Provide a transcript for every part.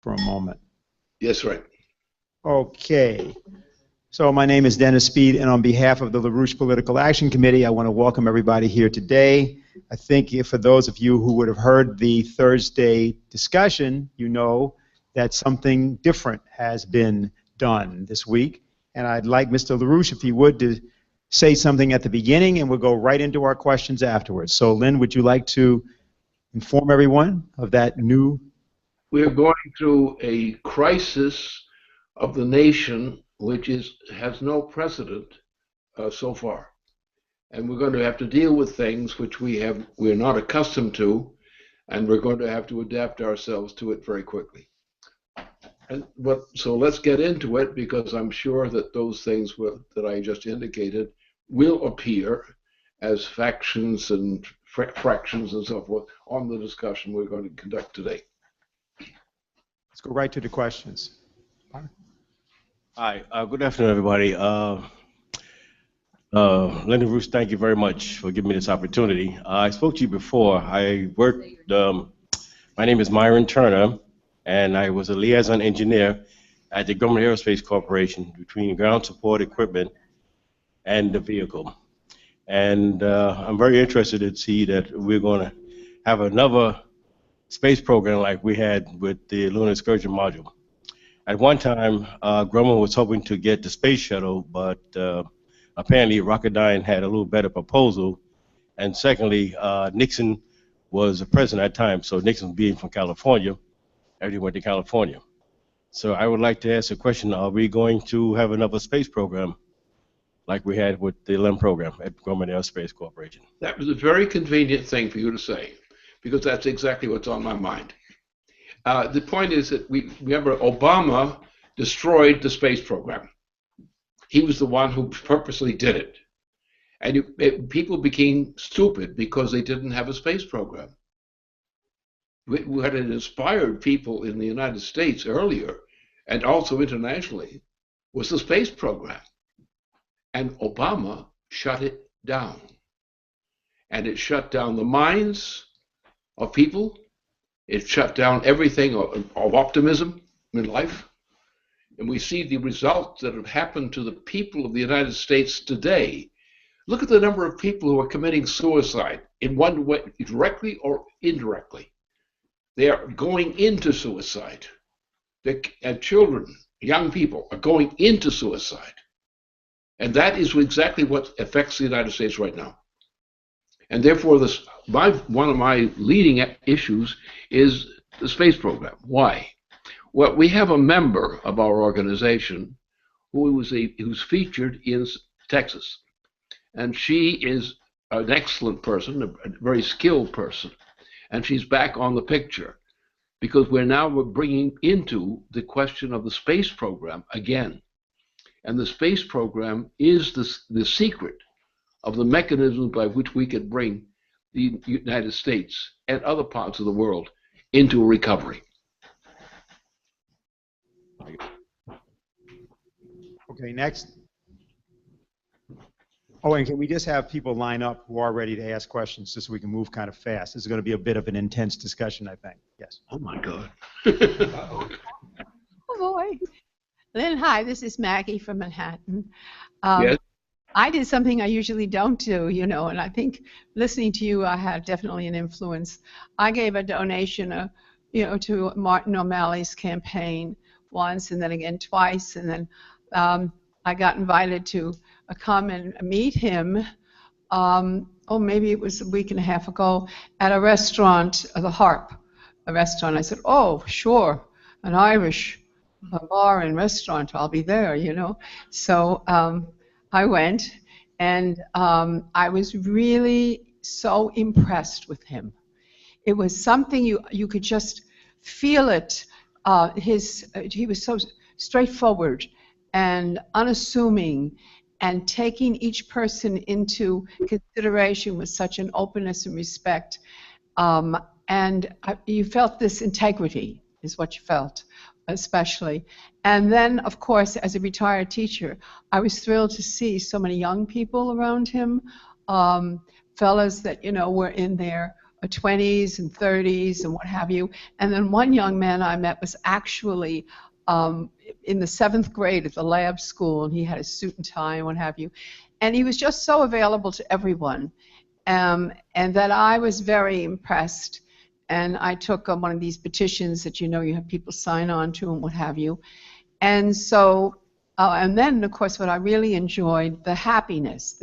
for a moment. Yes, right. Okay. So my name is Dennis Speed, and on behalf of the LaRouche Political Action Committee, I want to welcome everybody here today. I think for those of you who would have heard the Thursday discussion, you know that something different has been done this week. And I'd like Mr. LaRouche, if he would, to say something at the beginning, and we'll go right into our questions afterwards. So, Lynn, would you like to inform everyone of that new? We're going through a crisis of the nation which has no precedent so far. And we're going to have to deal with things which we're not accustomed to, and we're going to have to adapt ourselves to it very quickly. So let's get into it, because I'm sure that those things that I just indicated will appear as factions and fractions and so forth on the discussion we're going to conduct today. Let's go right to the questions. Hi, good afternoon, everybody. Lyndon LaRouche, thank you very much for giving me this opportunity. I spoke to you before. I worked, my name is Myron Turner, and I was a liaison engineer at the Government Aerospace Corporation between ground support equipment and the vehicle. And I'm very interested to see that we're going to have another space program like we had with the Lunar Excursion Module. At one time, Grumman was hoping to get the space shuttle, but apparently Rocketdyne had a little better proposal. And secondly, Nixon was the president at that time, so Nixon being from California, everyone went to California. So I would like to ask a question: are we going to have another space program like we had with the LEM program at Grumman Aerospace Corporation? That was a very convenient thing for you to say, because that's exactly what's on my mind. The point is that remember Obama destroyed the space program. He was the one who purposely did it. And people became stupid because they didn't have a space program. What had inspired people in the United States earlier, and also internationally, was the space program. And Obama shut it down. And it shut down the minds of people. It shut down everything of optimism in life. And we see the results that have happened to the people of the United States today. Look at the number of people who are committing suicide in one way, directly or indirectly. They are going into suicide. Children, young people, are going into suicide. And that is exactly what affects the United States right now. And therefore, one of my leading issues is the space program. Why? Well, we have a member of our organization who's featured in Texas. And she is an excellent person, a very skilled person. And she's back on the picture, because we're bringing into the question of the space program again. And the space program is the secret of the mechanisms by which we could bring the United States and other parts of the world into a recovery. Okay, next. Oh, and can we just have people line up who are ready to ask questions, just so we can move kind of fast? This is going to be a bit of an intense discussion, I think. Yes. Oh, my God. Oh, boy. Lynn, hi, this is Maggie from Manhattan. Yes. I did something I usually don't do, and I think listening to you, I had definitely an influence. I gave a donation, to Martin OMalley's campaign once, and then again twice, and then I got invited to come and meet him. Maybe it was a week and a half ago at a restaurant, the Harp, a restaurant. I said, "Oh, sure, an Irish bar and restaurant. I'll be there," So I went, and I was really so impressed with him. It was something you could just feel it. He was so straightforward and unassuming, and taking each person into consideration with such an openness and respect. And you felt this integrity is what you felt, especially. And then, of course, as a retired teacher, I was thrilled to see so many young people around him, fellas that, were in their 20s and 30s and what have you. And then one young man I met was actually in the 7th grade at the lab school, and he had a suit and tie and what have you. And he was just so available to everyone, and that I was very impressed. And I took one of these petitions that you have people sign on to and what have you. And so, and then, of course, what I really enjoyed, the happiness.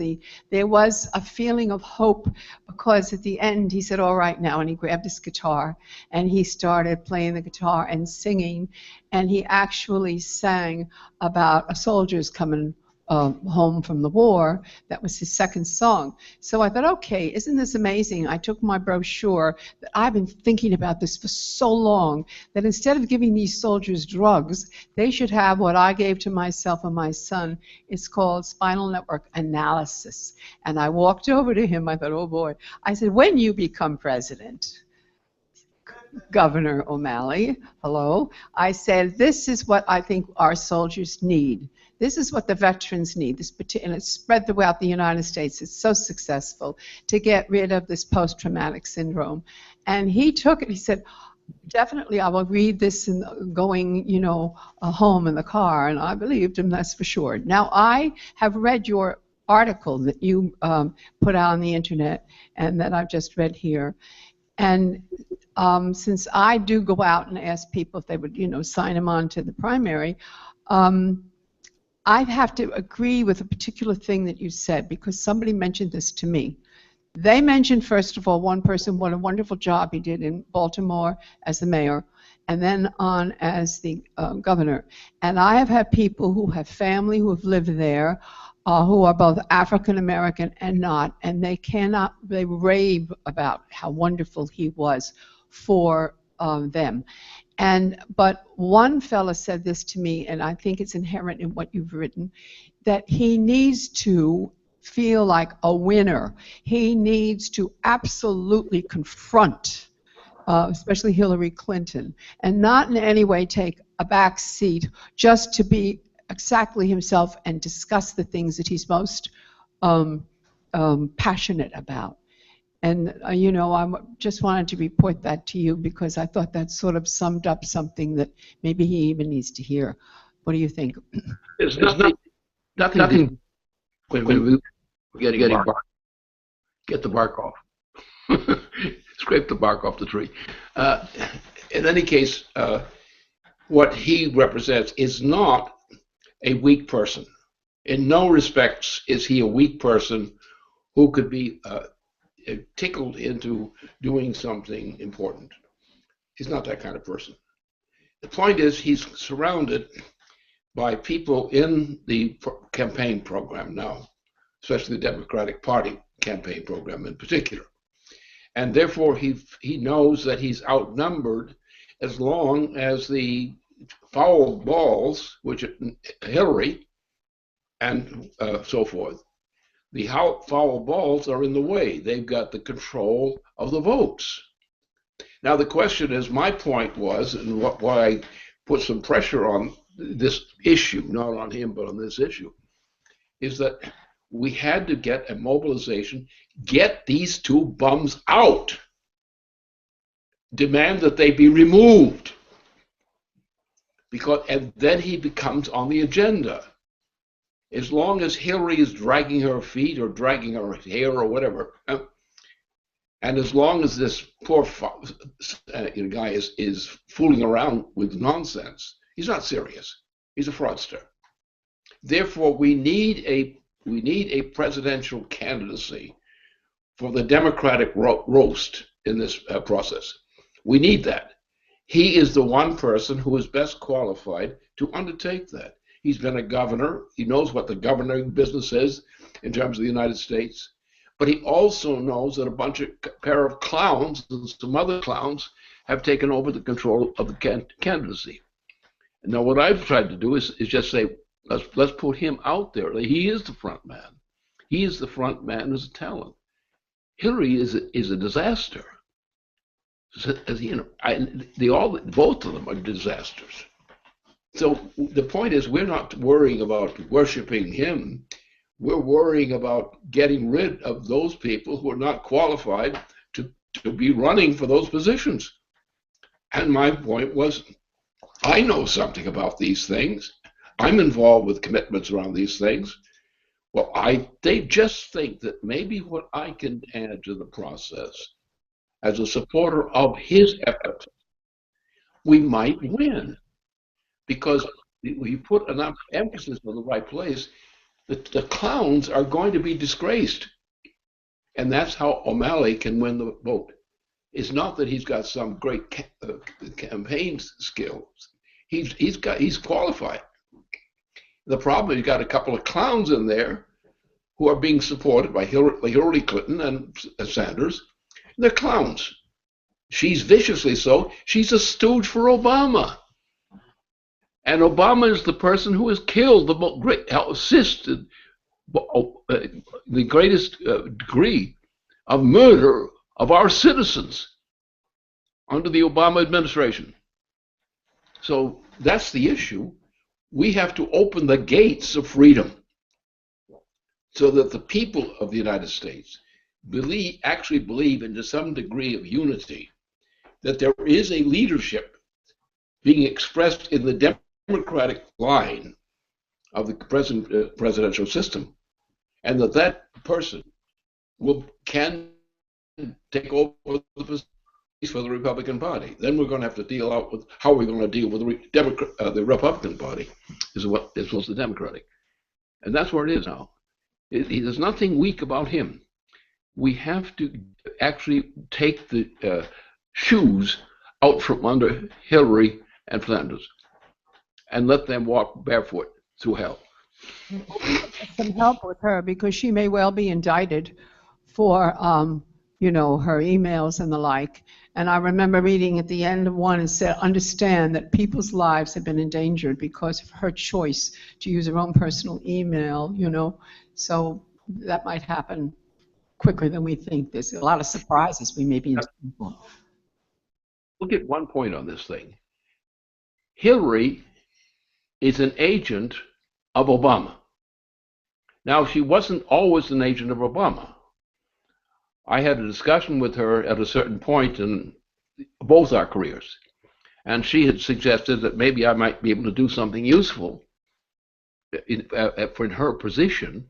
There was a feeling of hope, because at the end he said, all right now, and he grabbed his guitar and he started playing the guitar and singing, and he actually sang about a soldier's coming home from the war. That was his second song. So I thought, okay, isn't this amazing? I took my brochure that I've been thinking about this for so long, that instead of giving these soldiers drugs, they should have what I gave to myself and my son. It's called spinal network analysis. And I walked over to him. I thought, oh boy. I said, when you become president, Governor OMalley, hello, I said, this is what I think our soldiers need. This is what the veterans need, and it's spread throughout the United States. It's so successful to get rid of this post-traumatic syndrome. And he took it. He said, definitely I will read this going, home in the car. And I believed him, that's for sure. Now, I have read your article that you put out on the internet and that I've just read here. And since I do go out and ask people if they would, sign them on to the primary, I have to agree with a particular thing that you said, because somebody mentioned this to me. They mentioned, first of all, one person, what a wonderful job he did in Baltimore as the mayor, and then on as the governor. And I have had people who have family who have lived there, who are both African American and not, and they rave about how wonderful he was for them. But one fella said this to me, and I think it's inherent in what you've written, that he needs to feel like a winner. He needs to absolutely confront, especially Hillary Clinton, and not in any way take a back seat, just to be exactly himself and discuss the things that he's most passionate about. And, I just wanted to report that to you, because I thought that sort of summed up something that maybe he even needs to hear. What do you think? It's nothing. When we get the bark off. Scrape the bark off the tree. In any case, what he represents is not a weak person. In no respects is he a weak person who could be tickled into doing something important. He's not that kind of person. The point is, he's surrounded by people in the campaign program now, especially the Democratic Party campaign program in particular. And therefore, he knows that he's outnumbered as long as the foul balls, which are Hillary and so forth, the foul balls are in the way. They've got the control of the votes. Now the question is, my point was, and why I put some pressure on this issue, not on him, but on this issue, is that we had to get a mobilization, get these two bums out, demand that they be removed, and then he becomes on the agenda. As long as Hillary is dragging her feet or dragging her hair or whatever, and as long as this poor guy is fooling around with nonsense, he's not serious. He's a fraudster. Therefore, we need a presidential candidacy for the Democratic roast in this process. We need that. He is the one person who is best qualified to undertake that. He's been a governor. He knows what the governing business is in terms of the United States. But he also knows that a pair of clowns and some other clowns have taken over the control of the candidacy. Now, what I've tried to do is just say, let's put him out there. He is the front man. He is the front man as a talent. Hillary is a disaster. Both of them are disasters. So the point is, we're not worrying about worshiping him. We're worrying about getting rid of those people who are not qualified to be running for those positions. And my point was, I know something about these things. I'm involved with commitments around these things. Well, they just think that maybe what I can add to the process as a supporter of his effort, we might win. Because we put enough emphasis on the right place, the clowns are going to be disgraced. And that's how OMalley can win the vote. It's not that he's got some great campaign skills. He's qualified. The problem is you've got a couple of clowns in there who are being supported by Hillary Clinton and Sanders. They're clowns. She's viciously so. She's a stooge for Obama. And Obama is the person who has killed assisted the greatest degree of murder of our citizens under the Obama administration. So that's the issue. We have to open the gates of freedom so that the people of the United States actually believe into some degree of unity that there is a leadership being expressed in the democratic line of the present presidential system, and that person can take over the position for the Republican Party. Then we're going to have to deal out with how we're going to deal with the Republican Party as well as the Democratic, and that's where it is now. There's nothing weak about him. We have to actually take the shoes out from under Hillary and Flanders and let them walk barefoot through hell. Some help with her because she may well be indicted for, her emails and the like. And I remember reading at the end of one, it said, understand that people's lives have been endangered because of her choice to use her own personal email, So that might happen quicker than we think. There's a lot of surprises we may be in for. Look at one point on this thing. Hillary is an agent of Obama. Now, she wasn't always an agent of Obama. I had a discussion with her at a certain point in both our careers, and she had suggested that maybe I might be able to do something useful in her position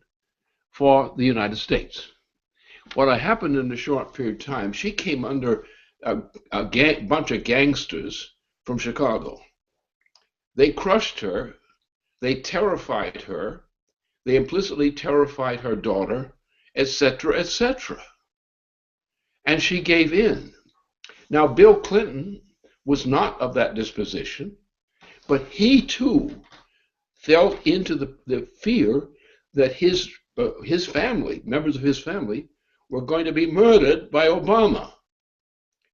for the United States. What happened in a short period of time, she came under a bunch of gangsters from Chicago. They crushed her, they terrified her, they implicitly terrified her daughter, etc., etc. And she gave in. Now, Bill Clinton was not of that disposition, but he too fell into the fear that his family, members of his family, were going to be murdered by Obama.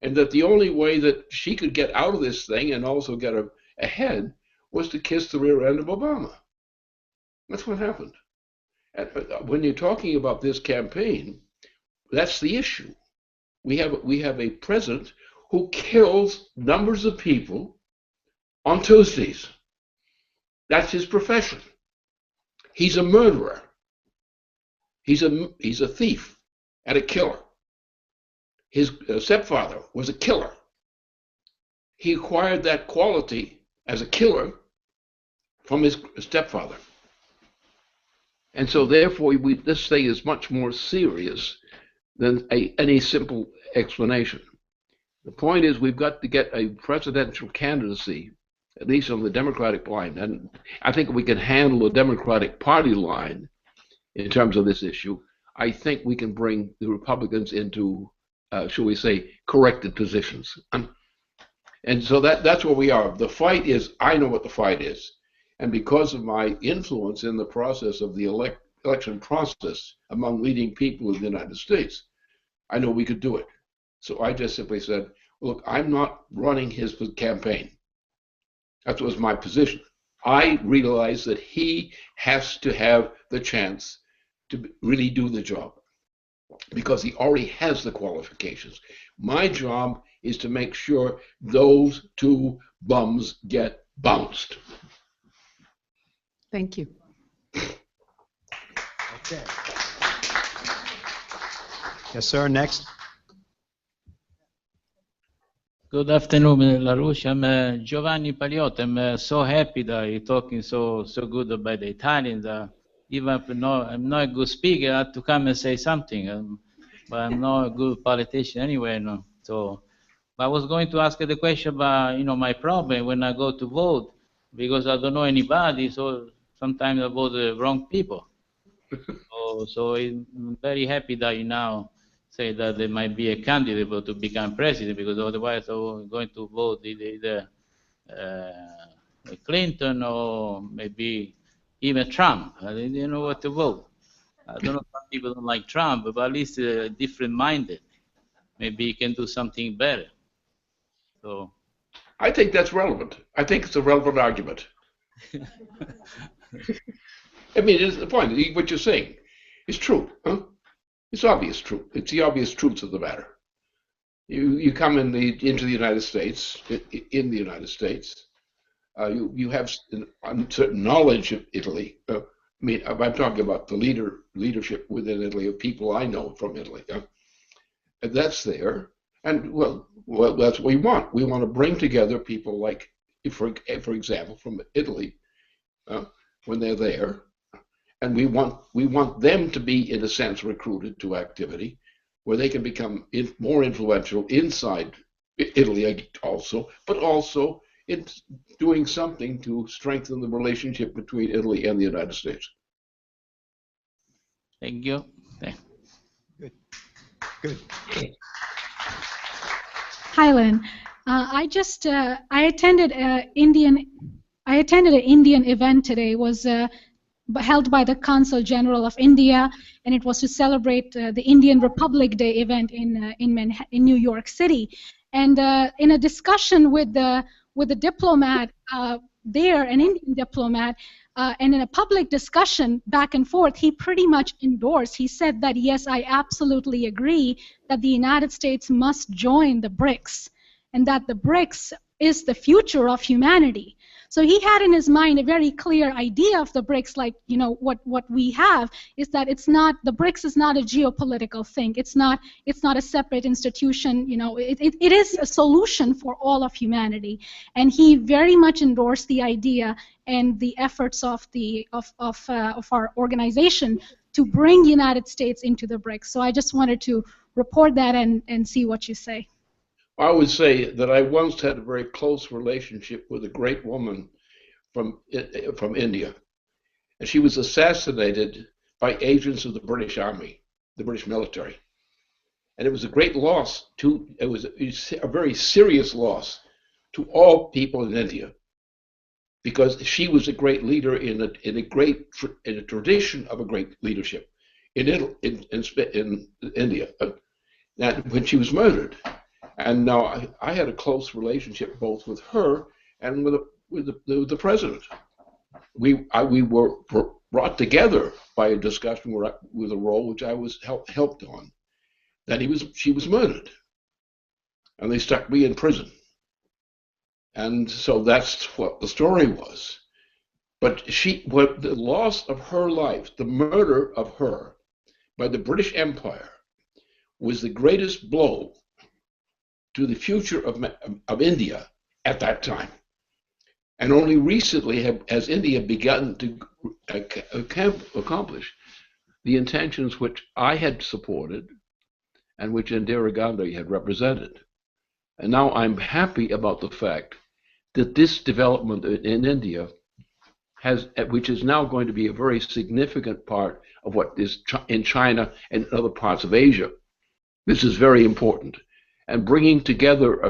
And that the only way that she could get out of this thing and also get ahead was to kiss the rear end of Obama. That's what happened. And when you're talking about this campaign, that's the issue. We have a president who kills numbers of people on Tuesdays. That's his profession. He's a murderer. He's a thief and a killer. His stepfather was a killer. He acquired that quality as a killer from his stepfather. And so therefore, this thing is much more serious than any simple explanation. The point is we've got to get a presidential candidacy, at least on the Democratic line. And I think we can handle the Democratic Party line in terms of this issue. I think we can bring the Republicans into, shall we say, corrected positions. And so that's where we are. The fight is, I know what the fight is. And because of my influence in the process of the election process among leading people in the United States, I know we could do it. So I just simply said, look, I'm not running his campaign. That was my position. I realized that he has to have the chance to really do the job because he already has the qualifications. My job is to make sure those two bums get bounced. Thank you. Okay. Yes, sir. Next. Good afternoon, Mr. LaRouche. I'm Giovanni Paliotto. I'm so happy that you're talking so good about the Italians. Even if I'm not a good speaker, I have to come and say something. But I'm not a good politician anyway. No. So, but I was going to ask the question about my problem when I go to vote because I don't know anybody. So sometimes I vote the wrong people. So I'm very happy that you now say that there might be a candidate to become president, because otherwise I was going to vote either Clinton or maybe even Trump. I didn't know what to vote. I don't know, some people don't like Trump, but at least different minded. Maybe he can do something better. So I think that's relevant. I think it's a relevant argument. I mean, it's the point. What you're saying is true. Huh? It's obvious truth. It's the obvious truth of the matter. You come into the United States, in the United States, you have certain knowledge of Italy. I mean, I'm talking about the leadership within Italy of people I know from Italy. And that's there. And well, that's what we want. We want to bring together people like, for example, from Italy, when they're there, and we want them to be, in a sense, recruited to activity where they can become more influential inside Italy also, but also in doing something to strengthen the relationship between Italy and the United States. thank you. Good. Good. Hi, Lynn. I attended an Indian event today. It was held by the Consul General of India, and it was to celebrate the Indian Republic Day event in New York City. And in a discussion with the diplomat there, an Indian diplomat, and in a public discussion back and forth, he pretty much endorsed. He said that, yes, I absolutely agree that the United States must join the BRICS, and that the BRICS is the future of humanity. So he had in his mind a very clear idea of the BRICS, like, what we have is that the BRICS is not a geopolitical thing. It's not a separate institution. It is a solution for all of humanity. And he very much endorsed the idea and the efforts of our organization to bring the United States into the BRICS. So I just wanted to report that and see what you say. I would say that I once had a very close relationship with a great woman from India, and she was assassinated by agents of the British Army, the British military, and it was a great loss. It was a very serious loss to all people in India, because she was a great leader in a tradition of a great leadership in India. When she was murdered. And now I had a close relationship both with her and with the president. We were brought together by a discussion with a role which I was helped on. That she was murdered, and they stuck me in prison. And so that's what the story was. But the loss of her life, the murder of her by the British Empire, was the greatest blow to the future of India at that time. And only recently has India begun to accomplish the intentions which I had supported and which Indira Gandhi had represented. And now I'm happy about the fact that this development in India which is now going to be a very significant part of what is in China and other parts of Asia. This is very important. And bringing together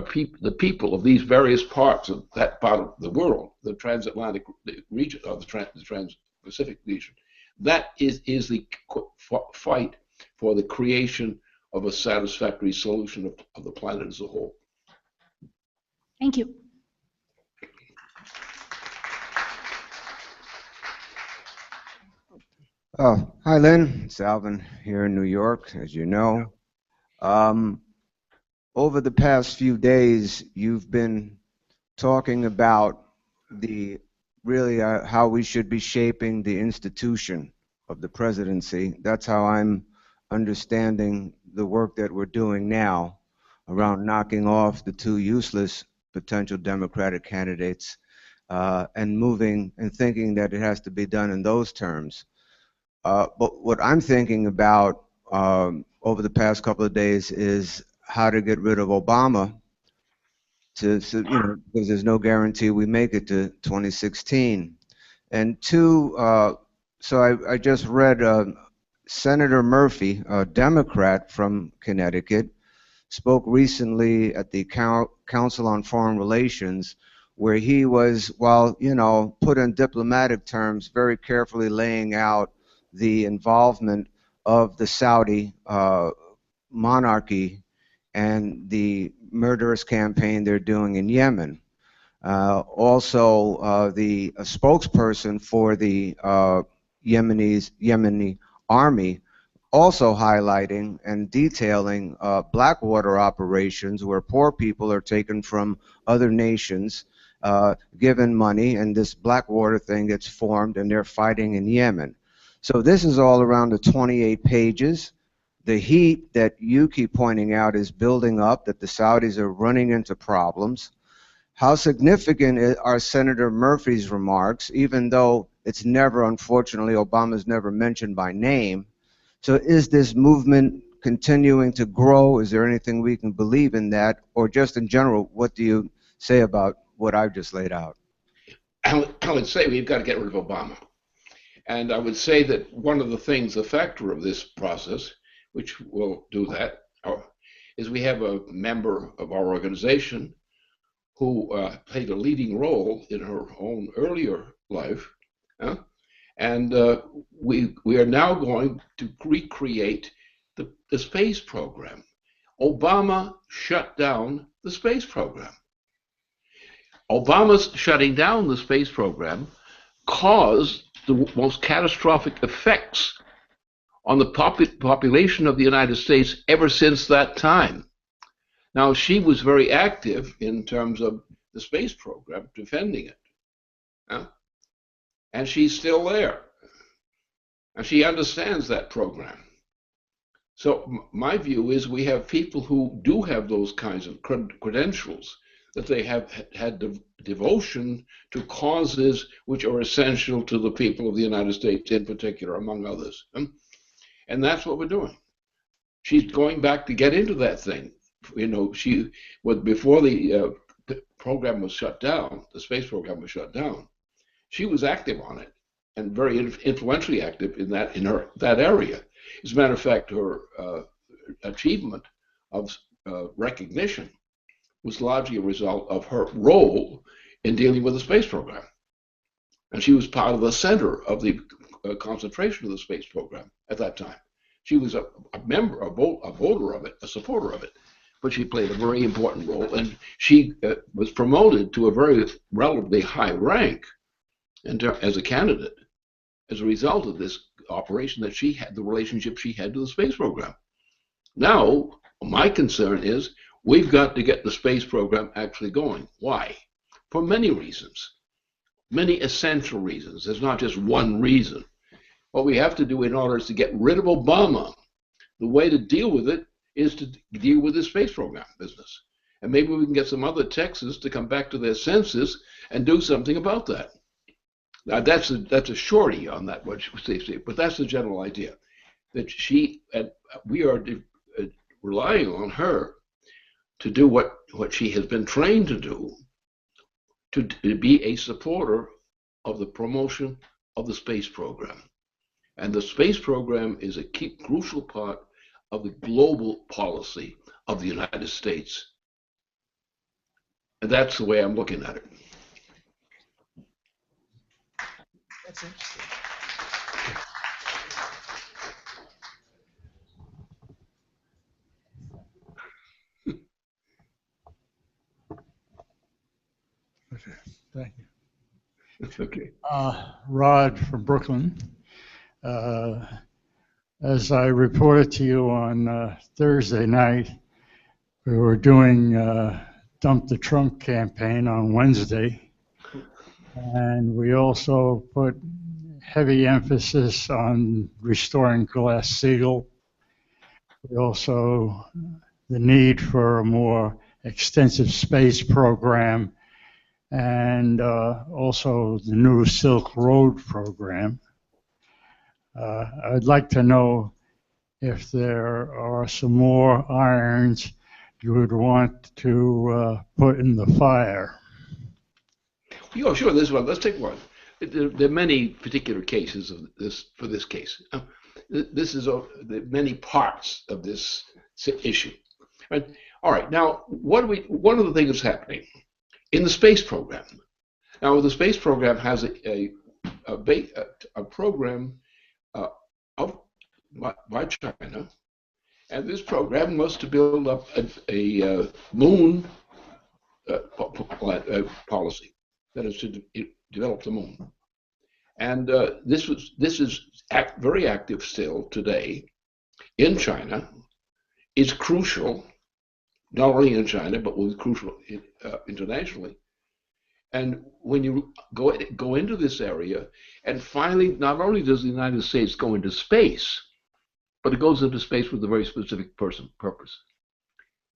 the people of these various parts of that part of the world, the transatlantic region, or the trans-Pacific region, that is the fight for the creation of a satisfactory solution of the planet as a whole. Thank you. Oh, hi, Lynn. It's Alvin here in New York, as you know. Over the past few days, you've been talking about how we should be shaping the institution of the presidency. That's how I'm understanding the work that we're doing now. around knocking off the two useless potential Democratic candidates and moving and thinking that it has to be done in those terms. But what I'm thinking about over the past couple of days is how to get rid of Obama because there's no guarantee we make it to 2016. And two, so I just read Senator Murphy, a Democrat from Connecticut, spoke recently at the Council on Foreign Relations, where he was, while, put in diplomatic terms, very carefully laying out the involvement of the Saudi monarchy and the murderous campaign they're doing in Yemen. Also, the spokesperson for the Yemeni army also highlighting and detailing Blackwater operations where poor people are taken from other nations, given money, and this Blackwater thing gets formed and they're fighting in Yemen. So this is all around the 28 pages. The heat that you keep pointing out is building up, that the Saudis are running into problems. How significant are Senator Murphy's remarks, even though it's never, unfortunately, Obama's never mentioned by name? So is this movement continuing to grow? Is there anything we can believe in that? Or just in general, what do you say about what I've just laid out? I would say we've got to get rid of Obama. And I would say that one of the things, the factor of this process, which will do that, is we have a member of our organization who played a leading role in her own earlier life. And we are now going to recreate the space program. Obama shut down the space program. Obama's shutting down the space program caused the most catastrophic effects on the population of the United States ever since that time. Now, she was very active in terms of the space program, defending it. And she's still there. And she understands that program. So my view is we have people who do have those kinds of credentials, that they have had devotion to causes which are essential to the people of the United States in particular, among others. And that's what we're doing. She's going back to get into that thing. Before the program was shut down, the space program was shut down, she was active on it and very influentially active in that area. As a matter of fact, her achievement of recognition was largely a result of her role in dealing with the space program. And she was part of the center of the concentration of the space program at that time. She was a member, a voter of it, a supporter of it, but she played a very important role, and she was promoted to a very relatively high rank as a candidate as a result of this operation that she had, the relationship she had to the space program. Now, my concern is we've got to get the space program actually going. Why? For many reasons, many essential reasons. There's not just one reason. What we have to do in order to get rid of Obama, the way to deal with it is to deal with the space program business. And maybe we can get some other Texans to come back to their senses and do something about that. Now, that's a shorty on that, what they say, but that's the general idea, that we are relying on her to do what she has been trained to do, to be a supporter of the promotion of the space program. And the space program is a crucial part of the global policy of the United States. And that's the way I'm looking at it. That's interesting. Okay, thank you. It's okay. Rod from Brooklyn. As I reported to you on Thursday night, we were doing Dump the Trunk campaign on Wednesday, and we also put heavy emphasis on restoring Glass-Steagall. We also, the need for a more extensive space program, and also the new Silk Road program. I'd like to know if there are some more irons you would want to put in the fire. Yeah, sure. This one. Let's take one. There are many particular cases of this for this case. This is the many parts of this issue. Right? All right. Now, one of the things that's happening in the space program. Now, the space program has a program by China, and this program was to build up a moon policy, that is to develop the moon. And this is very active still today in China. It's crucial, not only in China, but was crucial internationally. And when you go into this area, and finally, not only does the United States go into space, but it goes into space with a very specific purpose.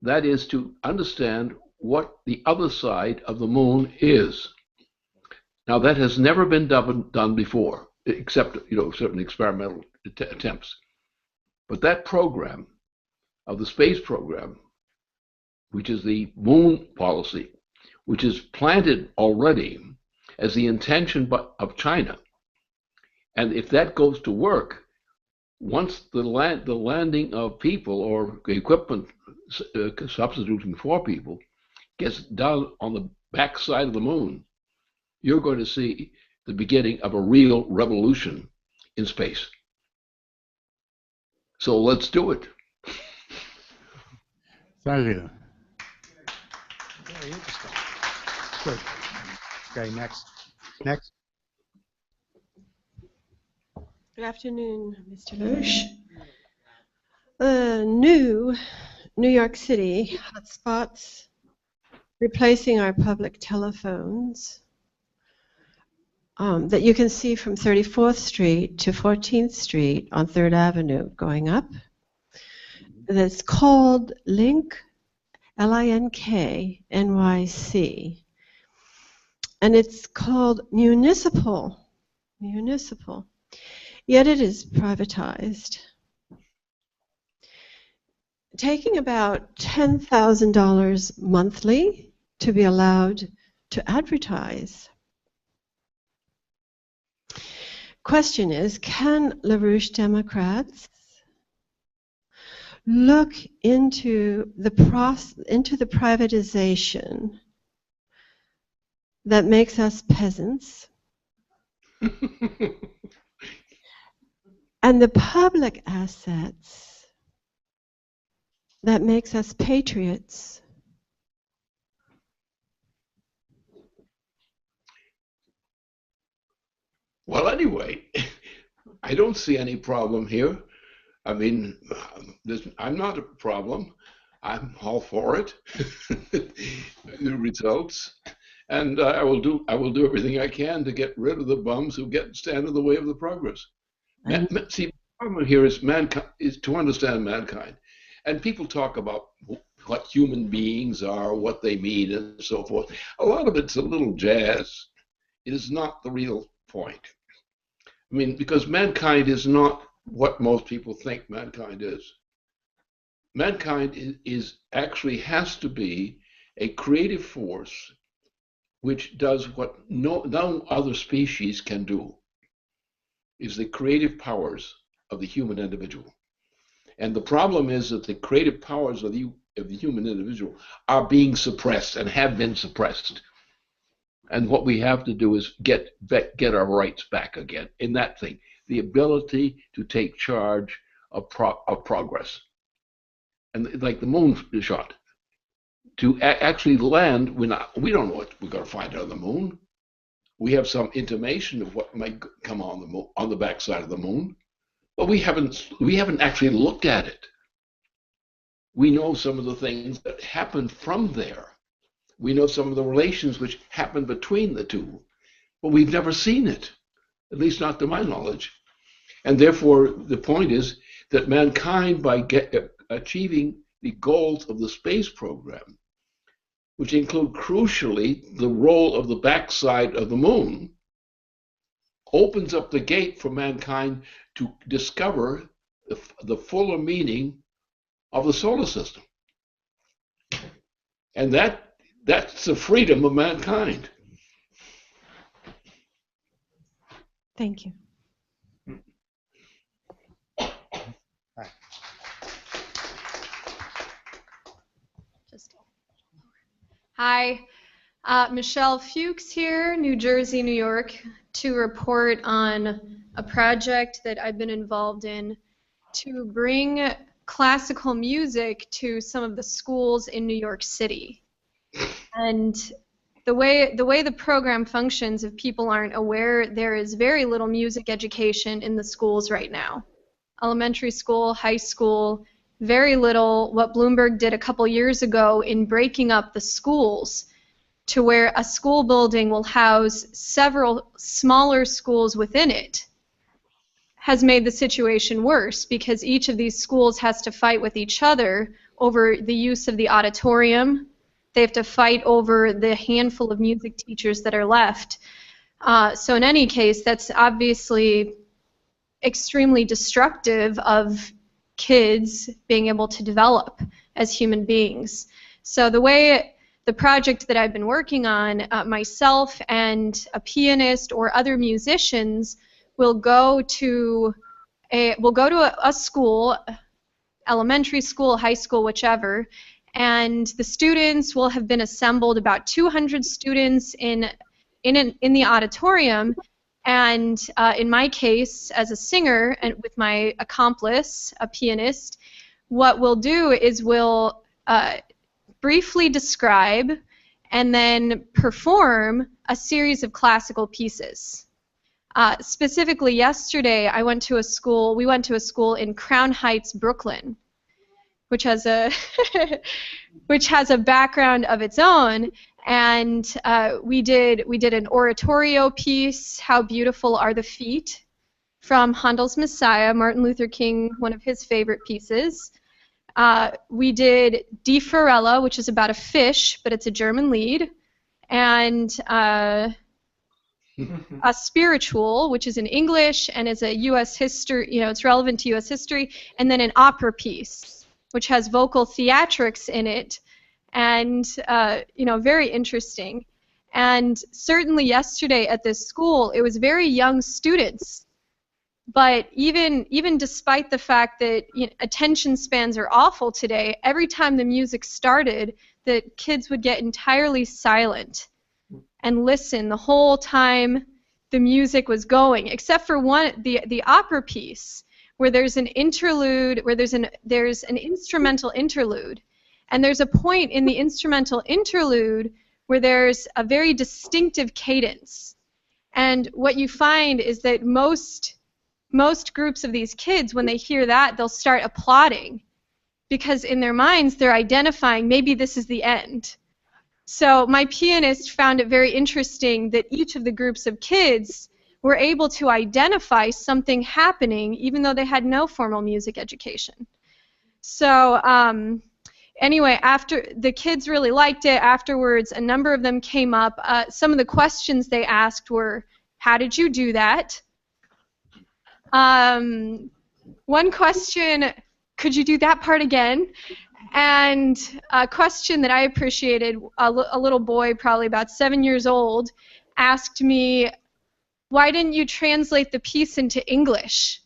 That is to understand what the other side of the moon is. Now, that has never been done before, except certain experimental attempts. But that program of the space program, which is the moon policy, which is planted already as the intention of China, and if that goes to work, once the landing of people or equipment substituting for people gets done on the back side of the moon, you're going to see the beginning of a real revolution in space. So let's do it. Thank you. Very interesting. Good. Okay, next. Next. Good afternoon, Mr. LaRouche. New York City hotspots replacing our public telephones that you can see from 34th Street to 14th Street on 3rd Avenue going up. That's called Link, L-I-N-K, NYC. And it's called municipal. Yet it is privatized. Taking about $10,000 monthly to be allowed to advertise. Question is, can LaRouche Democrats look into the privatization that makes us peasants and the public assets that makes us patriots? Well, anyway, I don't see any problem here. I mean, I'm not a problem. I'm all for it. The results, and I will do everything I can to get rid of the bums who stand in the way of the progress. See, the problem here is mankind is to understand mankind, and people talk about what human beings are, what they mean, and so forth. A lot of it's a little jazz. It is not the real point. I mean, because mankind is not what most people think mankind is. Mankind is actually has to be a creative force which does what no other species can do, is the creative powers of the human individual. And the problem is that the creative powers of the human individual are being suppressed and have been suppressed. And what we have to do is get our rights back again in that thing, the ability to take charge of progress. And like the moon shot, to actually land, we don't know what we're going to find on the moon. We have some intimation of what might come on the backside of the moon, but we haven't actually looked at it. We know some of the things that happen from there. We know some of the relations which happen between the two, but we've never seen it, at least not to my knowledge. And therefore, the point is that mankind, by achieving the goals of the space program, which include crucially the role of the backside of the moon, opens up the gate for mankind to discover the fuller meaning of the solar system. And that's the freedom of mankind. Thank you. Hi, Michelle Fuchs here, New Jersey, New York, to report on a project that I've been involved in to bring classical music to some of the schools in New York City. And the way the program functions, if people aren't aware, there is very little music education in the schools right now. Elementary school, high school, very little. What Bloomberg did a couple years ago in breaking up the schools to where a school building will house several smaller schools within it has made the situation worse, because each of these schools has to fight with each other over the use of the auditorium. They have to fight over the handful of music teachers that are left. So in any case, that's obviously extremely destructive of kids being able to develop as human beings. So the project that I've been working on, myself and a pianist or other musicians will go to a school, elementary school, high school, whichever, and the students will have been assembled, about 200 students in the auditorium. And in my case, as a singer and with my accomplice, a pianist, what we'll do is we'll briefly describe and then perform a series of classical pieces. Specifically, yesterday we went to a school in Crown Heights, Brooklyn, which has a background of its own. And we did an oratorio piece, How Beautiful Are the Feet, from Handel's Messiah, Martin Luther King, one of his favorite pieces. We did Die Forelle, which is about a fish, but it's a German lied, and a spiritual, which is in English and is a U.S. history, it's relevant to U.S. history, and then an opera piece, which has vocal theatrics in it, and very interesting. And certainly yesterday at this school, it was very young students, but even despite the fact that attention spans are awful today, every time the music started, the kids would get entirely silent and listen the whole time the music was going, except for the opera piece, where there's an interlude, where there's an instrumental interlude. And there's a point in the instrumental interlude where there's a very distinctive cadence. And what you find is that most groups of these kids, when they hear that, they'll start applauding, because in their minds they're identifying maybe this is the end. So my pianist found it very interesting that each of the groups of kids were able to identify something happening even though they had no formal music education. So anyway, after the kids really liked it, afterwards a number of them came up. Some of the questions they asked were, how did you do that? One question, could you do that part again? And a question that I appreciated, a little boy, probably about 7 years old, asked me, why didn't you translate the piece into English?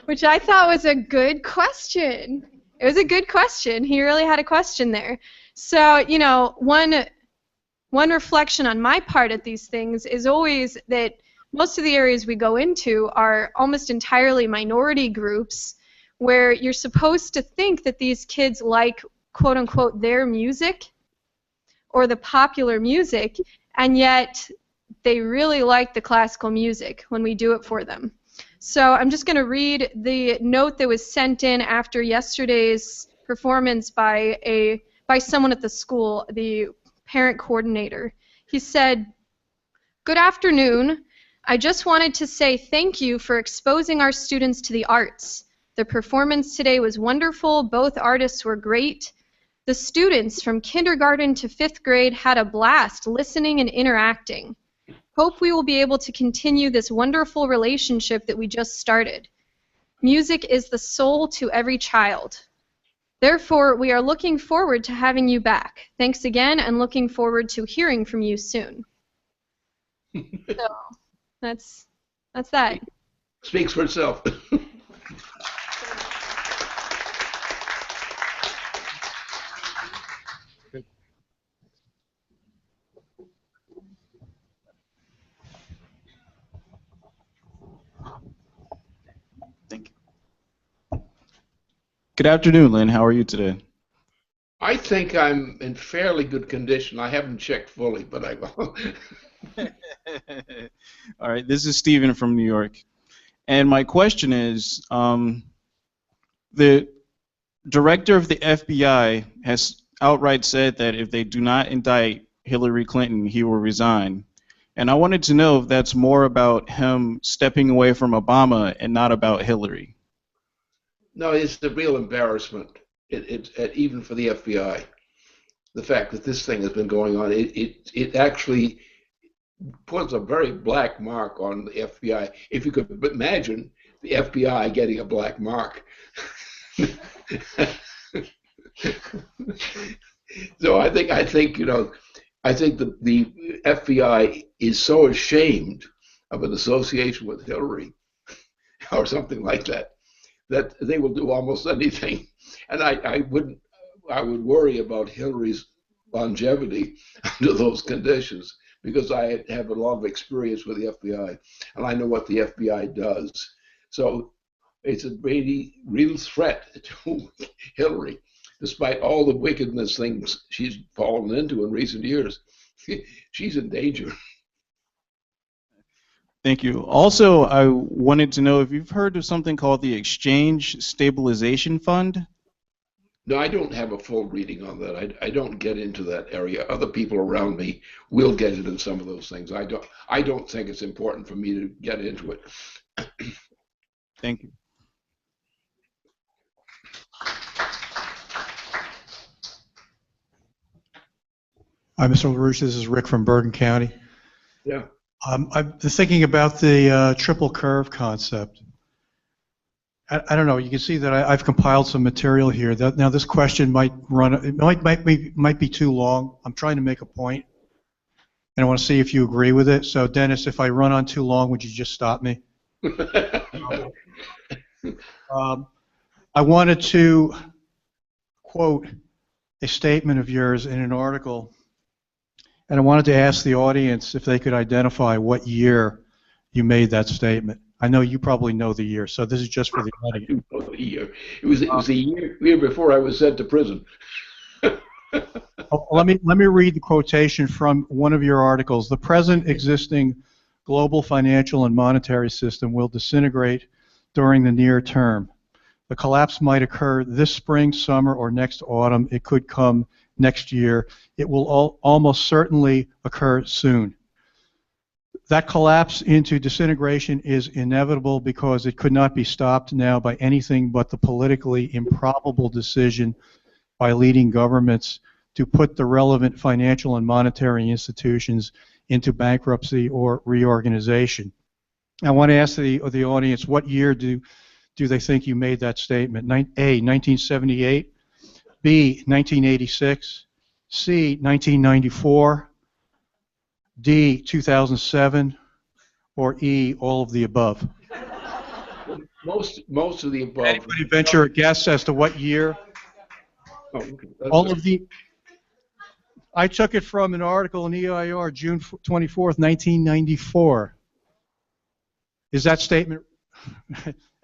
Which I thought was a good question. It was a good question. He really had a question there. So, one reflection on my part at these things is always that most of the areas we go into are almost entirely minority groups, where you're supposed to think that these kids like, quote unquote, their music or the popular music, and yet they really like the classical music when we do it for them. So I'm just going to read the note that was sent in after yesterday's performance by someone at the school, the parent coordinator. He said, "Good afternoon. I just wanted to say thank you for exposing our students to the arts. The performance today was wonderful. Both artists were great. The students from kindergarten to 5th grade had a blast listening and interacting. Hope we will be able to continue this wonderful relationship that we just started. Music is the soul to every child. Therefore, we are looking forward to having you back. Thanks again, and looking forward to hearing from you soon. So, that's that. Speaks for itself. Thank you. Good afternoon, Lynn. How are you today? I think I'm in fairly good condition. I haven't checked fully, but I will. All right, this is Stephen from New York. And my question is, the director of the FBI has outright said that if they do not indict Hillary Clinton, he will resign. And I wanted to know if that's more about him stepping away from Obama and not about Hillary. No, it's the real embarrassment. It's even for the FBI. The fact that this thing has been going on, it actually puts a very black mark on the FBI. If you could imagine the FBI getting a black mark. So I think that the FBI is so ashamed of an association with Hillary or something like that, that they will do almost anything. And I would worry about Hillary's longevity under those conditions, because I have a lot of experience with the FBI, and I know what the FBI does. So it's a really real threat to Hillary, despite all the wickedness things she's fallen into in recent years. She's in danger. Thank you. Also, I wanted to know if you've heard of something called the Exchange Stabilization Fund. No, I don't have a full reading on that. I don't get into that area. Other people around me will get into some of those things. I don't think it's important for me to get into it. Thank you. Hi, Mr. LaRouche. This is Rick from Bergen County. Yeah. I've been thinking about the triple curve concept. I don't know. You can see that I've compiled some material here. Now, this question might run. It might be too long. I'm trying to make a point, and I want to see if you agree with it. So, Dennis, if I run on too long, would you just stop me? I wanted to quote a statement of yours in an article, and I wanted to ask the audience if they could identify what year you made that statement. I know you probably know the year, so this is just for the audience. I do know the year. It was a year before I was sent to prison. Let me read the quotation from one of your articles. The present existing global financial and monetary system will disintegrate during the near term. The collapse might occur this spring, summer, or next autumn. It could come next year. It will almost certainly occur soon. That collapse into disintegration is inevitable because it could not be stopped now by anything but the politically improbable decision by leading governments to put the relevant financial and monetary institutions into bankruptcy or reorganization. I want to ask the audience, what year do they think you made that statement? A, 1978, B, 1986, C, 1994, D, 2007, or E, all of the above? Most of the above. Anybody venture a guess as to what year? Oh, okay. All of the. I took it from an article in EIR, June 24th, 1994. Is that statement?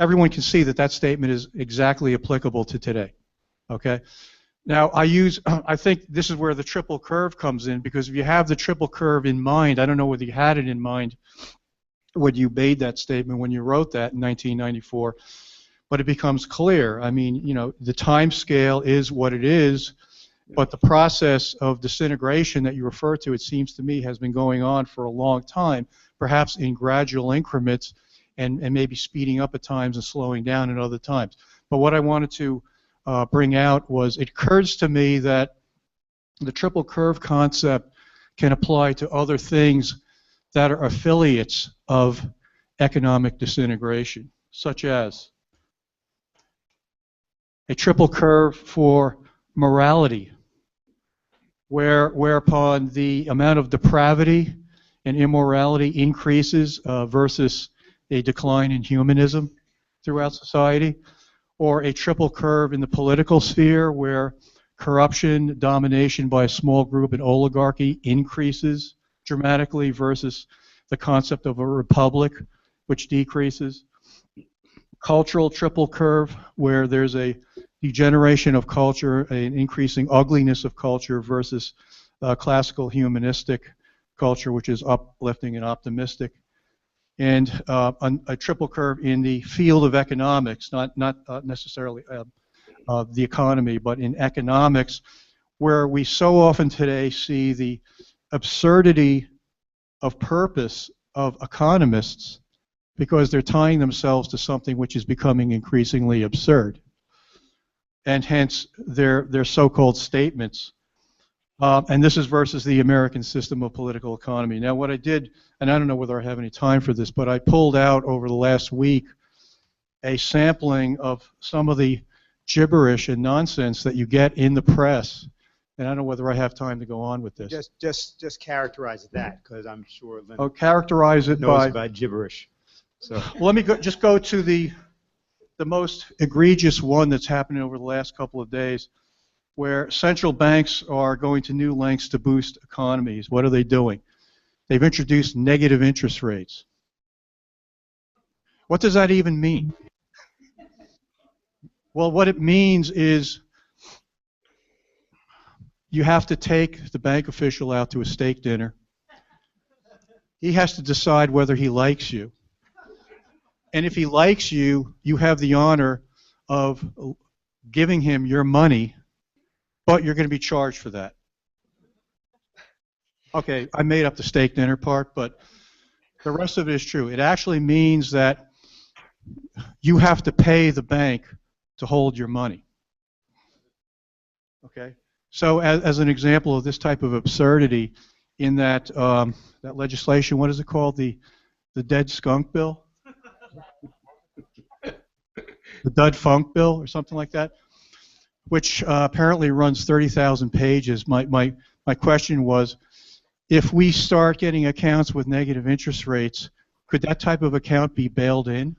Everyone can see that that statement is exactly applicable to today. Okay. Now, I think this is where the triple curve comes in, because if you have the triple curve in mind, I don't know whether you had it in mind when you made that statement, when you wrote that in 1994, but it becomes clear. I mean, you know, the time scale is what it is, but the process of disintegration that you refer to, it seems to me, has been going on for a long time, perhaps in gradual increments, and maybe speeding up at times and slowing down at other times. But what I wanted to bring out was it occurs to me that the triple curve concept can apply to other things that are affiliates of economic disintegration, such as a triple curve for morality, whereupon the amount of depravity and immorality increases versus a decline in humanism throughout society, or a triple curve in the political sphere where corruption, domination by a small group and oligarchy increases dramatically versus the concept of a republic, which decreases. Cultural triple curve, where there's a degeneration of culture, an increasing ugliness of culture versus classical humanistic culture, which is uplifting and optimistic. And a triple curve in the field of economics, not necessarily the economy, but in economics, where we so often today see the absurdity of purpose of economists because they're tying themselves to something which is becoming increasingly absurd, and hence their so-called statements. And this is versus the American system of political economy. Now what I did, and I don't know whether I have any time for this, but I pulled out over the last week a sampling of some of the gibberish and nonsense that you get in the press. And I don't know whether I have time to go on with this. Just characterize that, because I'm sure Lyndon I'll characterize it knows by about gibberish. So well, let me just go to the most egregious one that's happening over the last couple of days, where central banks are going to new lengths to boost economies. What are they doing? They've introduced negative interest rates. What does that even mean? Well, what it means is you have to take the bank official out to a steak dinner. He has to decide whether he likes you. And if he likes you, you have the honor of giving him your money, but you're going to be charged for that. Okay, I made up the steak dinner part, but the rest of it is true. It actually means that you have to pay the bank to hold your money. Okay? So as an example of this type of absurdity, in that that legislation, what is it called? The dead skunk bill? The Dud Funk bill or something like that, which apparently runs 30,000 pages. My question was, if we start getting accounts with negative interest rates, could that type of account be bailed in?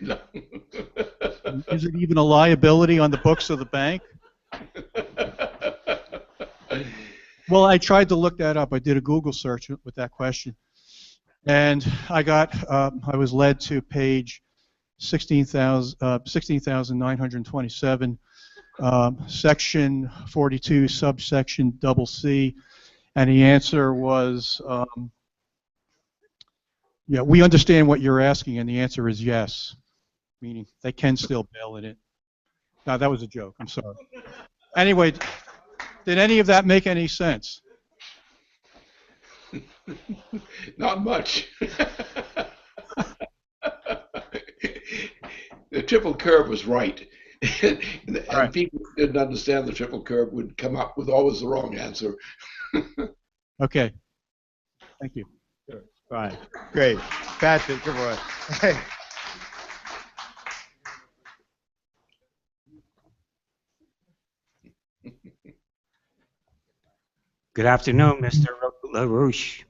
No. Is it even a liability on the books of the bank? Well, I tried to look that up. I did a Google search with that question, and I was led to page 16,927, section 42, subsection C, and the answer was, yeah, we understand what you're asking, and the answer is yes, meaning they can still bail it in. No, that was a joke. I'm sorry. Anyway, did any of that make any sense? Not much. The triple curve was right. And people who didn't understand the triple curve would come up with always the wrong answer. Okay. Thank you. Sure. Fine. Great. Patrick, come on. Hey. Good afternoon, Mr. LaRouche.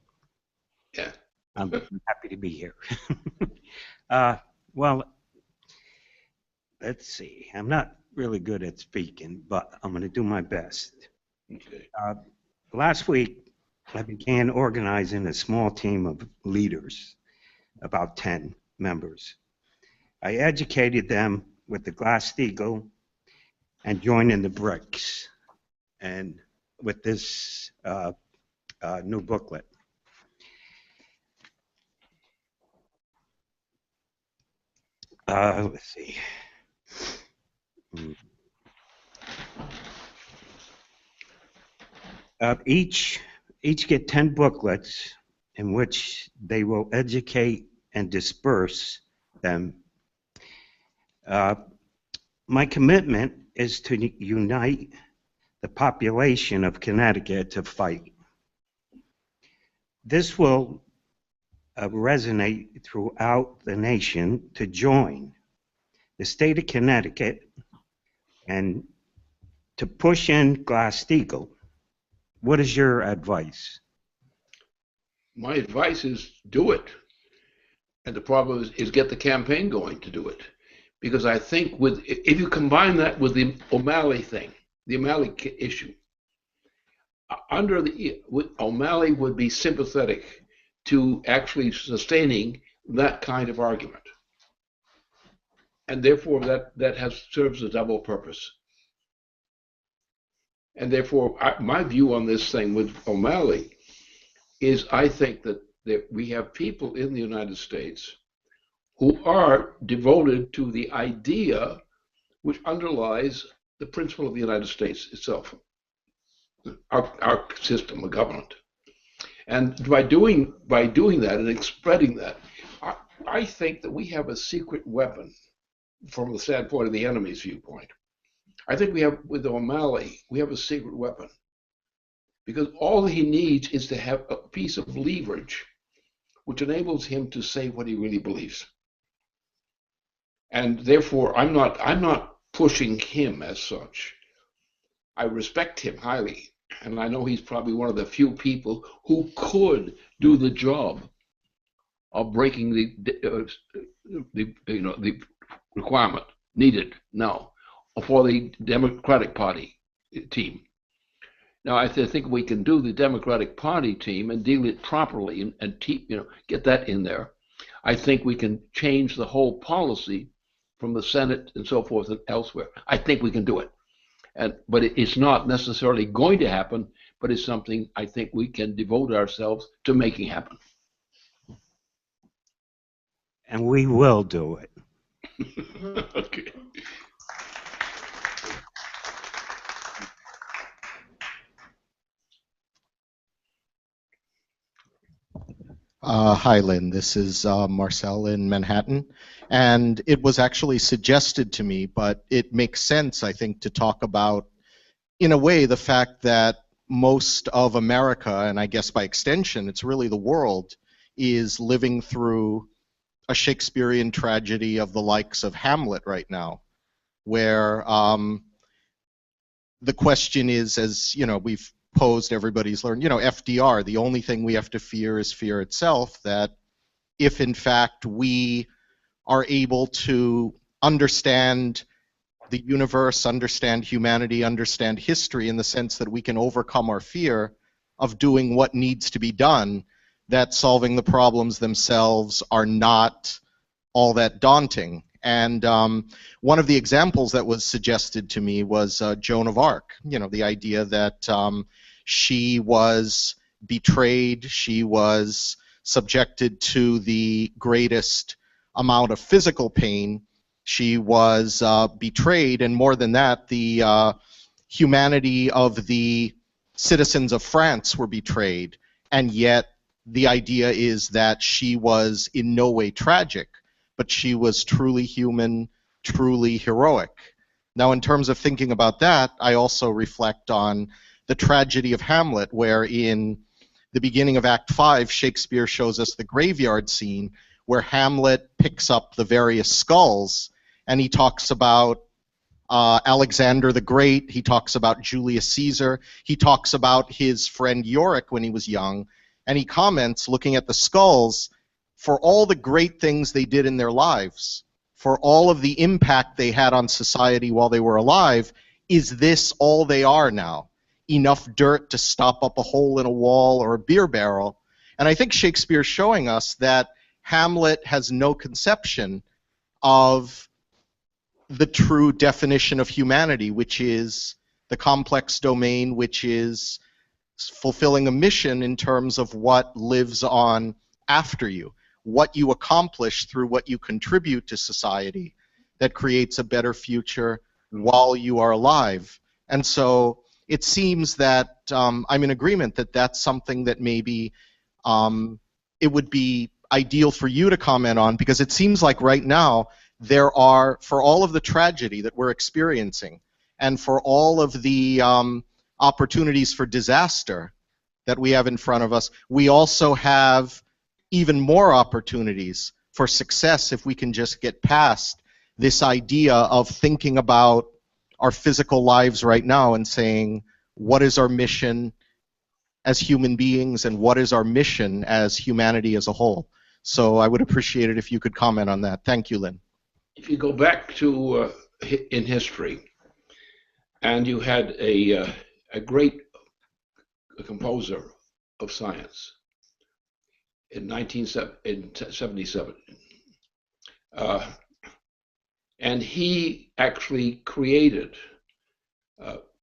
Yeah. I'm happy to be here. Well, let's see. I'm not really good at speaking, but I'm going to do my best. Okay. Last week, I began organizing a small team of leaders, about 10 members. I educated them with the Glass-Steagall and joining the BRICS, and with this new booklet. Let's see. Each get 10 booklets in which they will educate and disperse them. My commitment is to unite the population of Connecticut to fight. This will resonate throughout the nation to join the state of Connecticut and to push in Glass-Steagall. What is your advice? My advice is do it. And the problem is get the campaign going to do it. Because I think if you combine that with the OMalley thing, the OMalley issue, OMalley would be sympathetic to actually sustaining that kind of argument. And therefore that serves a double purpose. And therefore my view on this thing with OMalley is I think that we have people in the United States who are devoted to the idea which underlies the principle of the United States itself, our system of government. And by doing that and spreading that, I think that we have a secret weapon from the standpoint of the enemy's viewpoint. I think we have, with OMalley, we have a secret weapon. Because all he needs is to have a piece of leverage which enables him to say what he really believes. And therefore, I'm not pushing him as such. I respect him highly, and I know he's probably one of the few people who could do the job of breaking the requirement needed now for the Democratic Party team. Now, I think we can do the Democratic Party team and deal it properly and get that in there. I think we can change the whole policy from the Senate and so forth and elsewhere. I think we can do it. But it's not necessarily going to happen, but it's something I think we can devote ourselves to making happen. And we will do it. Okay. Hi, Lynn. This is Marcel in Manhattan. And it was actually suggested to me, but it makes sense, I think, to talk about, in a way, the fact that most of America, and I guess by extension, it's really the world, is living through a Shakespearean tragedy of the likes of Hamlet right now, where the question is, as we've posed, everybody's learned, FDR, the only thing we have to fear is fear itself, that if in fact we are able to understand the universe, understand humanity, understand history in the sense that we can overcome our fear of doing what needs to be done, that solving the problems themselves are not all that daunting. And one of the examples that was suggested to me was Joan of Arc, the idea that she was betrayed, she was subjected to the greatest amount of physical pain, she was betrayed, and more than that, the humanity of the citizens of France were betrayed, and yet the idea is that she was in no way tragic, but she was truly human, truly heroic. Now, in terms of thinking about that, I also reflect on the tragedy of Hamlet, where in the beginning of Act 5, Shakespeare shows us the graveyard scene where Hamlet picks up the various skulls, and he talks about Alexander the Great, he talks about Julius Caesar, he talks about his friend Yorick when he was young, and he comments, looking at the skulls, for all the great things they did in their lives, for all of the impact they had on society while they were alive, is this all they are now? Enough dirt to stop up a hole in a wall or a beer barrel? And I think Shakespeare's showing us that Hamlet has no conception of the true definition of humanity, which is the complex domain, which is fulfilling a mission in terms of what lives on after you, what you accomplish through what you contribute to society that creates a better future while you are alive. And so it seems that I'm in agreement that that's something that maybe it would be, ideal for you to comment on, because it seems like right now there are, for all of the tragedy that we're experiencing and for all of the opportunities for disaster that we have in front of us, we also have even more opportunities for success if we can just get past this idea of thinking about our physical lives right now and saying, what is our mission as human beings and what is our mission as humanity as a whole? So I would appreciate it if you could comment on that. Thank you, Lynn. If you go back to in history, and you had a great composer of science in 1977, and he actually created,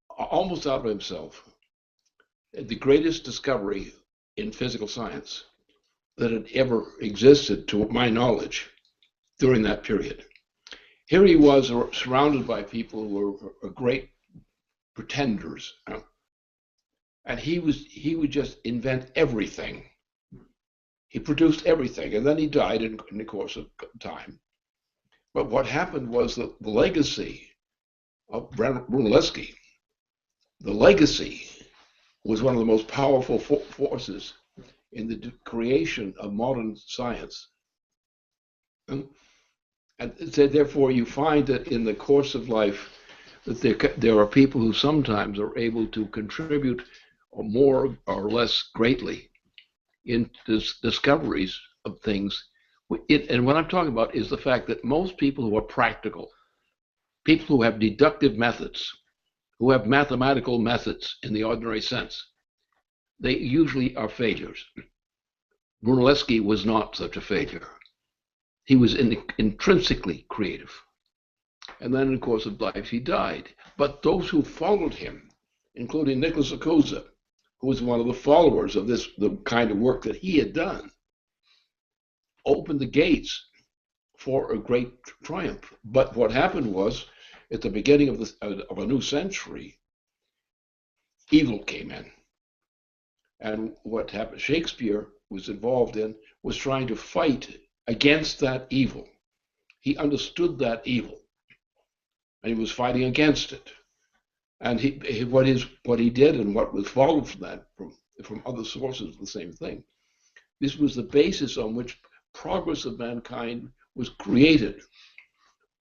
almost out of himself, the greatest discovery in physical science that had ever existed, to my knowledge, during that period. Here he was surrounded by people who were great pretenders, and he would just invent everything. He produced everything, and then he died in the course of time. But what happened was that the legacy of Brunelleschi, the legacy was one of the most powerful forces in the creation of modern science. And so therefore you find that in the course of life that there are people who sometimes are able to contribute more or less greatly in discoveries of things. And what I'm talking about is the fact that most people who are practical, people who have deductive methods, who have mathematical methods in the ordinary sense, they usually are failures. Brunelleschi was not such a failure. He was intrinsically creative. And then in the course of life, he died. But those who followed him, including Nicholas Acusa, who was one of the followers of the kind of work that he had done, opened the gates for a great triumph. But what happened was, at the beginning of a new century, evil came in. And what happened, Shakespeare was involved in, was trying to fight against that evil. He understood that evil, and he was fighting against it. And what he did and what was followed from that, from other sources, the same thing. This was the basis on which progress of mankind was created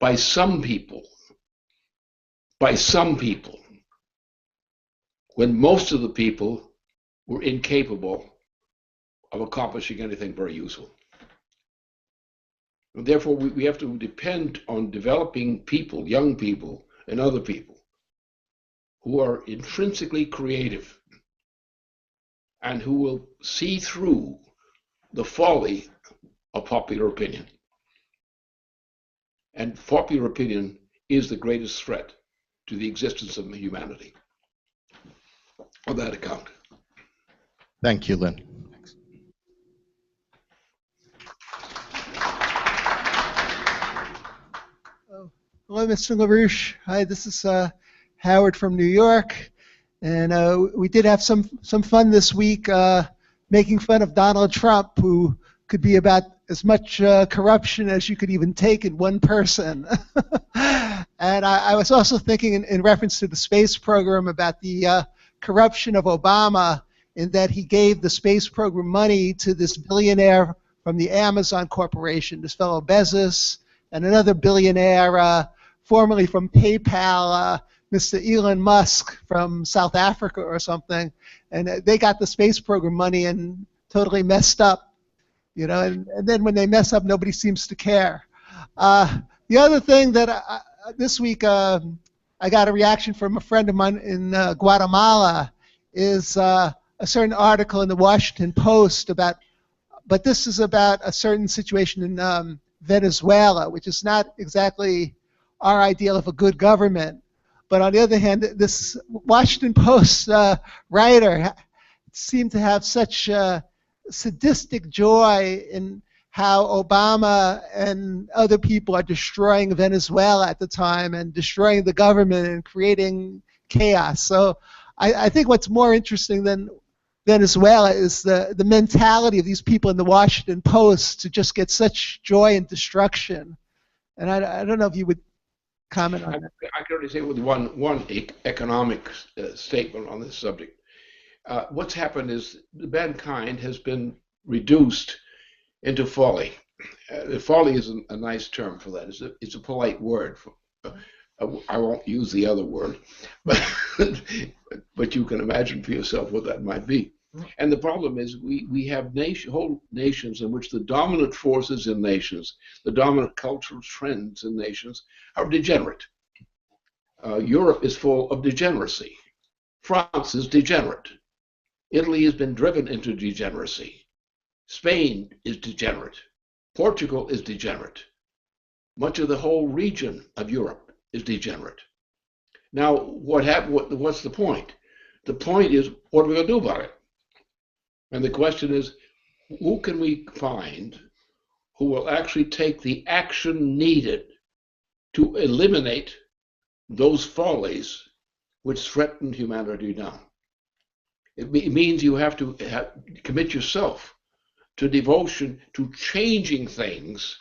by some people, when most of the people were incapable of accomplishing anything very useful. And therefore, we have to depend on developing people, young people, and other people who are intrinsically creative and who will see through the folly of popular opinion. And popular opinion is the greatest threat to the existence of humanity. On that account. Thank you, Lynn. Hello, Mr. LaRouche. Hi, this is Howard from New York, and we did have some fun this week making fun of Donald Trump, who could be about as much corruption as you could even take in one person. And I was also thinking in reference to the space program about the corruption of Obama, in that he gave the space program money to this billionaire from the Amazon Corporation, this fellow Bezos, and another billionaire formerly from PayPal, Mr. Elon Musk from South Africa or something, and they got the space program money and totally messed up, you know. And then when they mess up, nobody seems to care. The other thing that this week I got a reaction from a friend of mine in Guatemala is a certain article in the Washington Post about, but this is about a certain situation in Venezuela, which is not exactly our ideal of a good government. But on the other hand, this Washington Post writer seemed to have such sadistic joy in how Obama and other people are destroying Venezuela at the time and destroying the government and creating chaos. So I think what's more interesting than Venezuela is the mentality of these people in the Washington Post to just get such joy and destruction. And I don't know if you would comment on that. I can only say with one economic statement on this subject. What's happened is mankind has been reduced into folly. Folly is a nice term for that. It's a polite word. I won't use the other word, but you can imagine for yourself what that might be. And the problem is we have whole nations in which the dominant forces in nations, the dominant cultural trends in nations are degenerate. Europe is full of degeneracy. France is degenerate. Italy has been driven into degeneracy. Spain is degenerate. Portugal is degenerate. Much of the whole region of Europe is degenerate. Now, what's the point? The point is, what are we going to do about it? And the question is, who can we find who will actually take the action needed to eliminate those follies which threaten humanity now? It means you have to commit yourself to devotion to changing things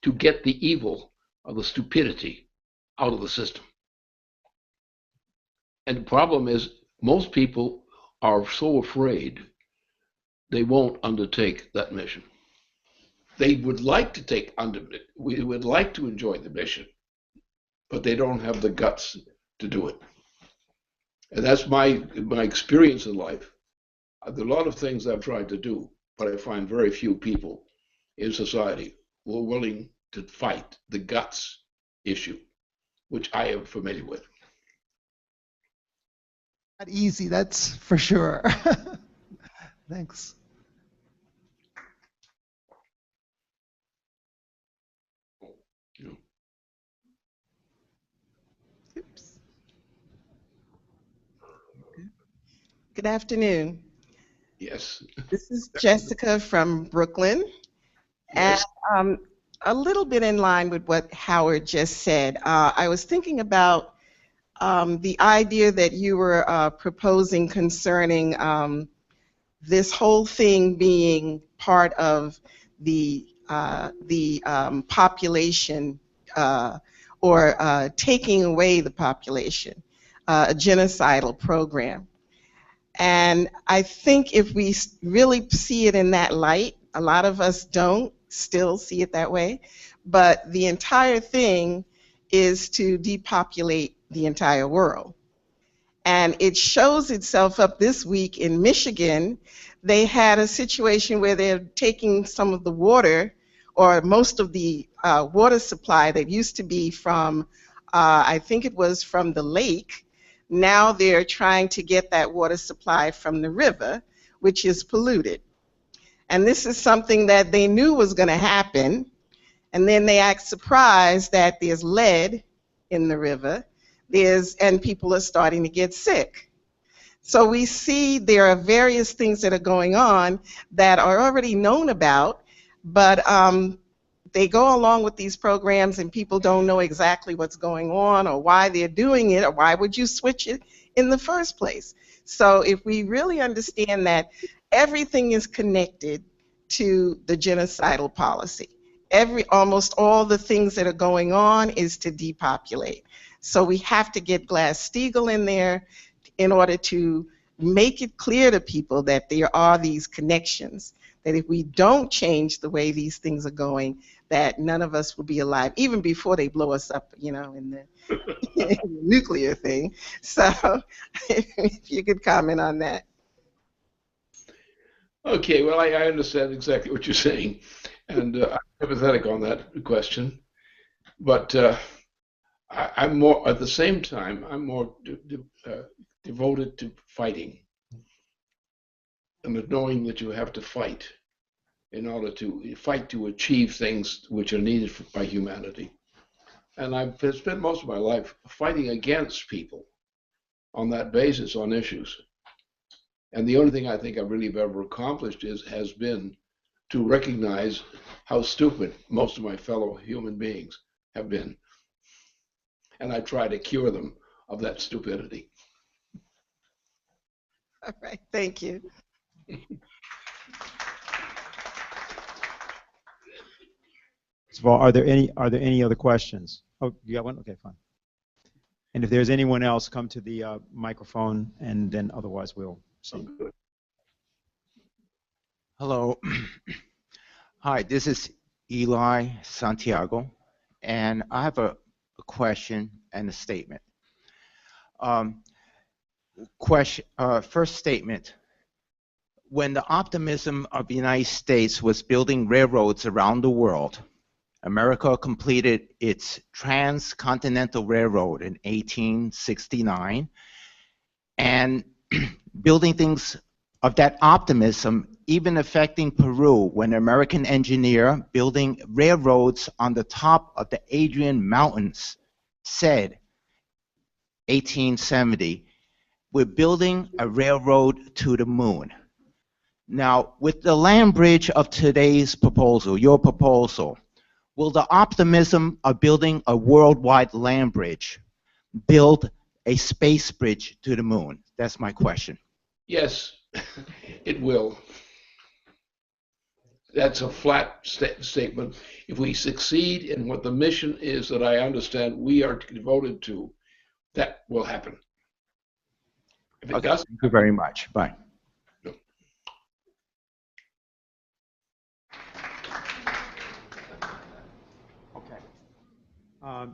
to get the evil or the stupidity out of the system. And the problem is most people are so afraid they won't undertake that mission. They would like to we would like to enjoy the mission, but they don't have the guts to do it. And that's my experience in life. There are a lot of things I've tried to do, but I find very few people in society who are willing to fight the guts issue, which I am familiar with. Not easy, that's for sure. Thanks. Oops. Good afternoon. Yes. This is Jessica from Brooklyn. Yes. And a little bit in line with what Howard just said. I was thinking about the idea that you were proposing concerning this whole thing being part of the population or taking away the population, a genocidal program. And I think if we really see it in that light, a lot of us don't still see it that way, but the entire thing is to depopulate the entire world. And it shows itself up this week in Michigan. They had a situation where they're taking some of the water, or most of the water supply that used to be from, I think it was from the lake. Now they're trying to get that water supply from the river, which is polluted. And this is something that they knew was going to happen. And then they act surprised that there's lead in the river, and people are starting to get sick. So we see there are various things that are going on that are already known about, but they go along with these programs and people don't know exactly what's going on or why they're doing it or why would you switch it in the first place. So if we really understand that everything is connected to the genocidal policy, almost all the things that are going on is to depopulate. So we have to get Glass-Steagall in there in order to make it clear to people that there are these connections, that if we don't change the way these things are going, that none of us will be alive, even before they blow us up, you know, in the nuclear thing. So if you could comment on that. Okay, well, I understand exactly what you're saying, and I'm empathetic on that question. But I'm more, at the same time, I'm more devoted to fighting and knowing that you have to fight in order to fight to achieve things which are needed by humanity. And I've spent most of my life fighting against people on that basis, on issues. And the only thing I think I really have ever accomplished has been to recognize how stupid most of my fellow human beings have been. And I try to cure them of that stupidity. All right, thank you. First of all, are there any other questions? Oh, you got one? Okay, fine. And if there's anyone else, come to the microphone, and then otherwise we'll see. Hello. Hi, this is Eli Santiago, and I have a question and a statement. First statement. When the optimism of the United States was building railroads around the world, America completed its transcontinental railroad in 1869, and building things of that optimism even affecting Peru when an American engineer building railroads on the top of the Adrian Mountains said, 1870, we're building a railroad to the moon. Now, with the land bridge of today's proposal, your proposal, will the optimism of building a worldwide land bridge build a space bridge to the moon? That's my question. Yes, it will. That's a flat statement. If we succeed in what the mission is that I understand we are devoted to, that will happen. If it doesn't, thank you very much. Bye. No. Okay. All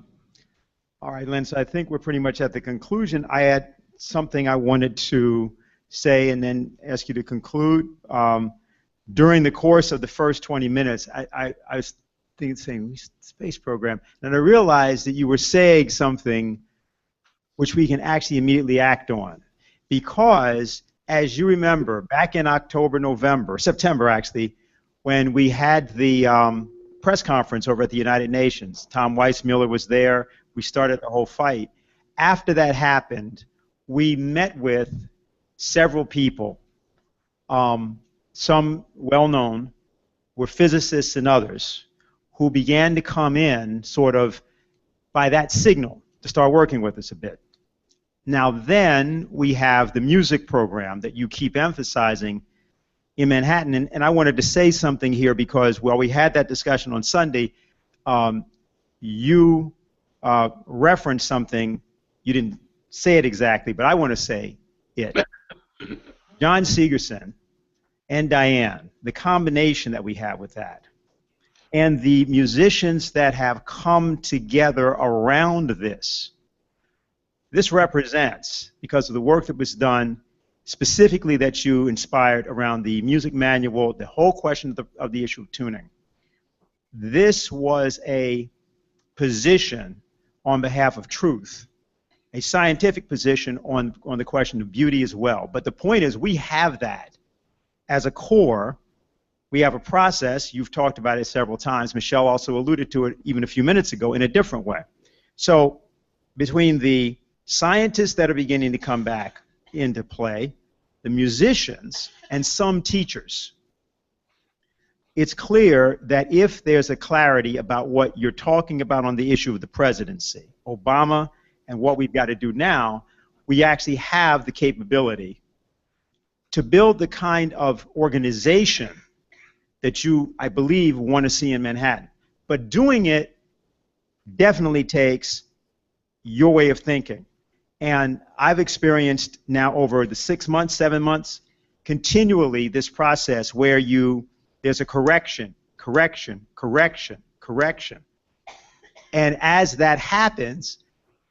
right, Lynn, so I think we're pretty much at the conclusion. I had something I wanted to say and then ask you to conclude. During the course of the first 20 minutes, I was saying space program, and I realized that you were saying something which we can actually immediately act on. Because, as you remember, back in September actually, when we had the press conference over at the United Nations, Tom Weissmuller was there, we started the whole fight. After that happened, we met with several people, some well-known, were physicists and others, who began to come in sort of by that signal to start working with us a bit. Now then, we have the music program that you keep emphasizing in Manhattan, and I wanted to say something here because while we had that discussion on Sunday, you referenced something, you didn't say it exactly, but I want to say it. John Segerson and Diane, the combination that we have with that, and the musicians that have come together around this, this represents, because of the work that was done, specifically that you inspired around the music manual, the whole question of the issue of tuning. This was a position on behalf of truth, a scientific position on the question of beauty as well. But the point is, we have that as a core. We have a process. You've talked about it several times. Michelle also alluded to it even a few minutes ago in a different way. So between the scientists that are beginning to come back into play, the musicians, and some teachers, it's clear that if there's a clarity about what you're talking about on the issue of the presidency, Obama, and what we've got to do now, we actually have the capability to build the kind of organization that you, I believe, want to see in Manhattan. But doing it definitely takes your way of thinking. And I've experienced now over the 6 months, 7 months, continually this process where there's a correction. And as that happens,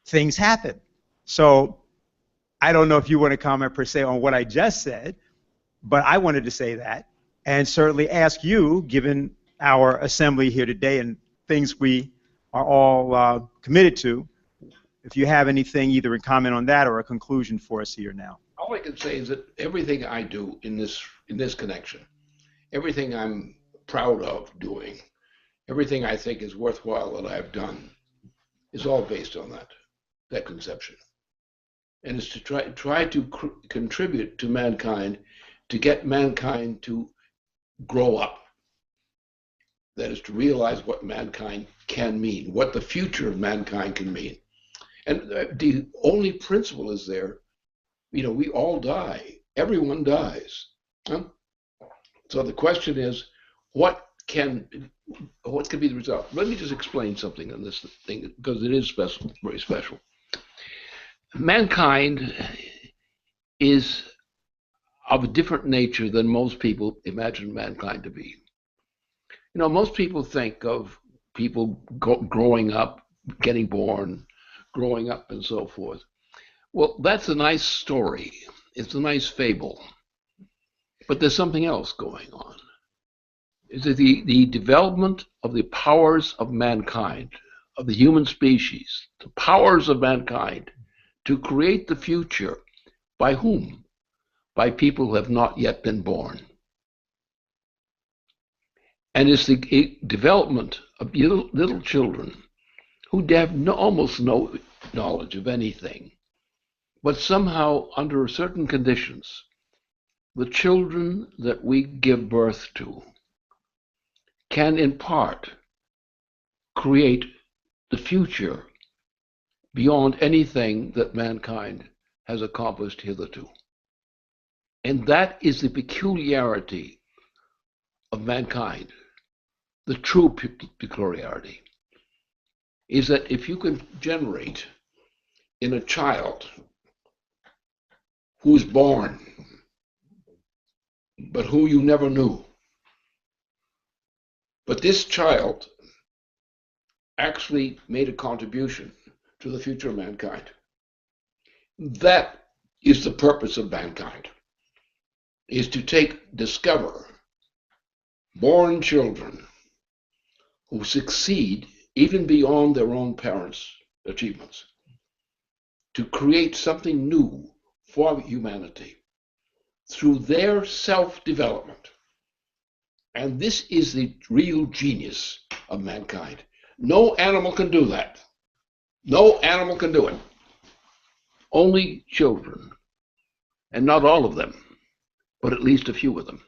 things happen. So I don't know if you want to comment per se on what I just said, but I wanted to say that and certainly ask you, given our assembly here today and things we are all committed to, if you have anything either in comment on that or a conclusion for us here now. All I can say is that everything I do in this connection, everything I'm proud of doing, everything I think is worthwhile that I've done, is all based on that conception. And it's to try to contribute to mankind, to get mankind to grow up. That is, to realize what mankind can mean, what the future of mankind can mean. And the only principle is there, we all die. Everyone dies. Huh? So the question is, what can be the result? Let me just explain something on this thing, because it is special, very special. Mankind is of a different nature than most people imagine mankind to be. You know, most people think of people growing up, getting born, growing up, and so forth. Well, that's a nice story. It's a nice fable. But there's something else going on. Is that the development of the powers of mankind, of the human species, the powers of mankind to create the future. By whom? By people who have not yet been born. And it's the development of little children who have almost no knowledge of anything, but somehow under certain conditions, the children that we give birth to can in part create the future beyond anything that mankind has accomplished hitherto. And that is the peculiarity of mankind. The true peculiarity is that if you can generate in a child who's born, but who you never knew, but this child actually made a contribution to the future of mankind. That is the purpose of mankind, is to discover born children who succeed even beyond their own parents' achievements, to create something new for humanity through their self-development. And this is the real genius of mankind. No animal can do that. No animal can do it. Only children, and not all of them, but at least a few of them.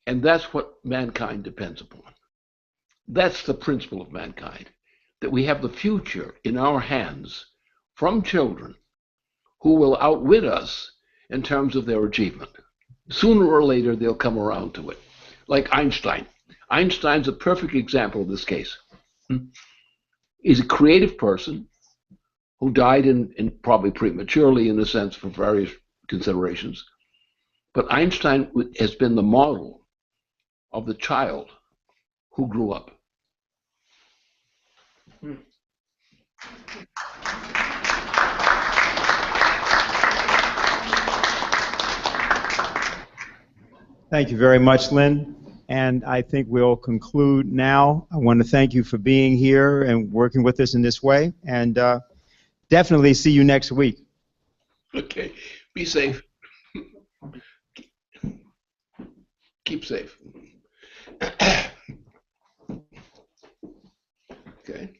And that's what mankind depends upon. That's the principle of mankind, that we have the future in our hands from children who will outwit us in terms of their achievement. Sooner or later, they'll come around to it. Like Einstein. Einstein's a perfect example of this case. He's a creative person who died in probably prematurely, in a sense, for various considerations. But Einstein has been the model of the child who grew up. Thank you very much, Lynn. And I think we'll conclude now. I want to thank you for being here and working with us in this way. And definitely see you next week. Okay. Be safe. Keep safe. Okay.